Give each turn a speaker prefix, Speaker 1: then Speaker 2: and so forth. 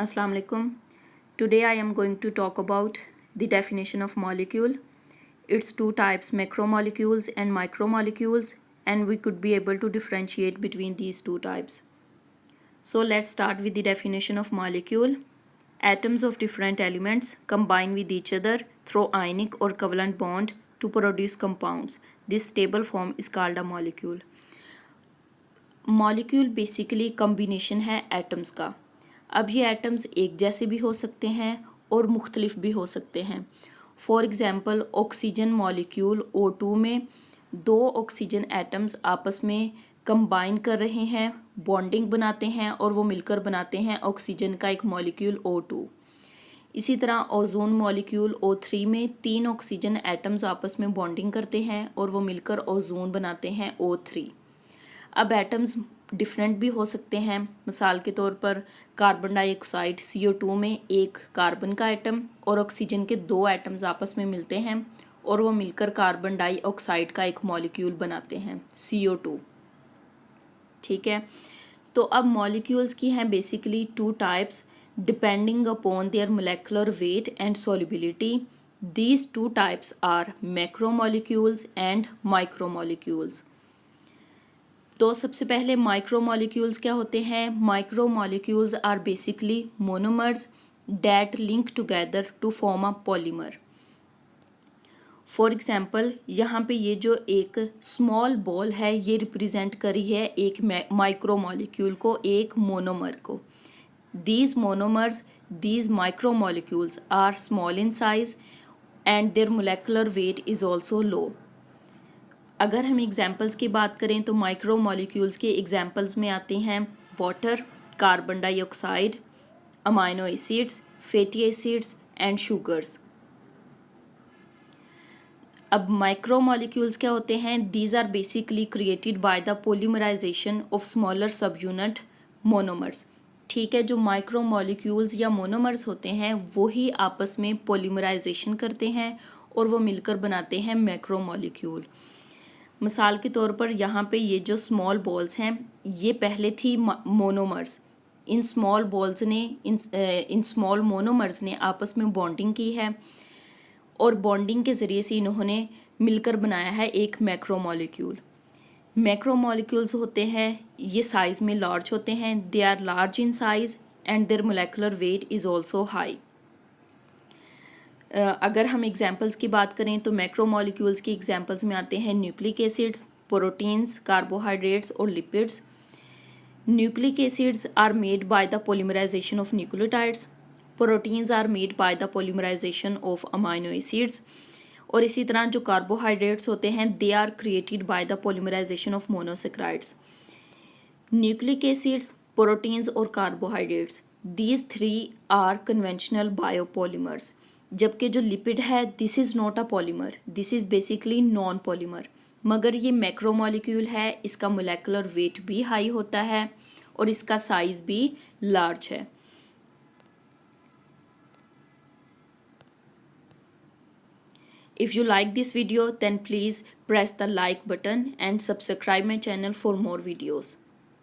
Speaker 1: Assalamu alaikum. Today I am going to talk about the definition of molecule. Its two types, macromolecules and micromolecules, and we could be able to differentiate between these two types. So let's start with the definition of molecule. Atoms of different elements combine with each other through ionic or covalent bond to produce compounds. This stable form is called a molecule. Molecule basically combination है atoms का. अब ये atoms एक जैसे भी हो सकते हैं और मुख्तलिफ भी हो सकते हैं. For example oxygen molecule O2 में दो ऑक्सीजन एटम्स आपस में कंबाइन कर रहे हैं, बॉन्डिंग बनाते हैं और वो मिलकर बनाते हैं ऑक्सीजन का एक मॉलिक्यूल O2. इसी तरह ओजोन मॉलिक्यूल O3 में तीन ऑक्सीजन एटम्स आपस में बॉन्डिंग करते हैं और वो मिलकर ओजोन बनाते हैं O3. अब एटम्स डिफरेंट भी हो सकते हैं. मिसाल के तौर पर कार्बन डाइऑक्साइड CO2 में एक कार्बन का एटम और ऑक्सीजन के दो एटम्स आपस में मिलते हैं और वो मिलकर कार्बन डाइऑक्साइड का एक मॉलिक्यूल बनाते हैं CO2. ठीक है, तो अब मॉलिक्यूल्स की हैं basically two types depending upon their molecular weight and solubility. These two types are macromolecules and micromolecules. तो सबसे पहले माइक्रोमोलिक्यूल्स क्या होते हैं. Micromolecules are basically monomers that link together to form a polymer. For example यहाँ पे ये जो एक स्मॉल बॉल है ये रिप्रेजेंट करी है एक माइक्रोमोलिक्यूल को, एक मोनोमर को. These monomers, these micromolecules are small in size and their molecular weight is also low. अगर हम एग्जाम्पल्स की बात करें तो माइक्रो मॉलिक्यूल्स के एग्जाम्पल्स में आते हैं water, carbon dioxide, amino acids, fatty acids and sugars. अब माइक्रो मॉलिक्यूल्स क्या होते हैं. These are basically created by the polymerisation of smaller subunit monomers. ठीक है, जो माइक्रो मॉलिक्यूल्स या मोनोमर्स होते हैं वो ही आपस में पॉलीमराइजेशन करते हैं और वो मिलकर बनाते हैं मैक्रो मॉलिक्यूल. मिसाल के तौर पर यहाँ पे ये जो स्मॉल बॉल्स हैं ये पहले थी मोनोमर्स. इन स्मॉल बॉल्स ने इन स्मॉल मोनोमर्स ने आपस में बॉन्डिंग की है और बॉन्डिंग के ज़रिए से इन्होंने मिलकर बनाया है एक मैक्रोमोलिक्यूल. मैक्रोमोलिक्यूल्स होते हैं ये साइज़ में लार्ज होते हैं. They are large in size and their molecular weight is also high. अगर हम एग्जाम्पल्स की बात करें तो मैक्रोमोलिक्यूल्स की एग्जाम्पल्स में आते हैं न्यूक्लिक एसिड्स, प्रोटीन्स, कार्बोहाइड्रेट्स और lipids. Nucleic acids are made by the polymerisation of nucleotides. Proteins are made by the polymerisation of amino acids. और इसी तरह जो कार्बोहाइड्रेट्स होते हैं they are created by the polymerisation of monosaccharides. Nucleic acids, proteins और carbohydrates, these three are conventional biopolymers. जबकि जो lipid है this is not a polymer, this is basically non polymer. मगर ये मैक्रोमोलिक्यूल है, इसका मोलेकुलर वेट भी high होता है और इसका साइज़ भी लार्ज है. If you like this video then please press the like button and subscribe my channel for more videos.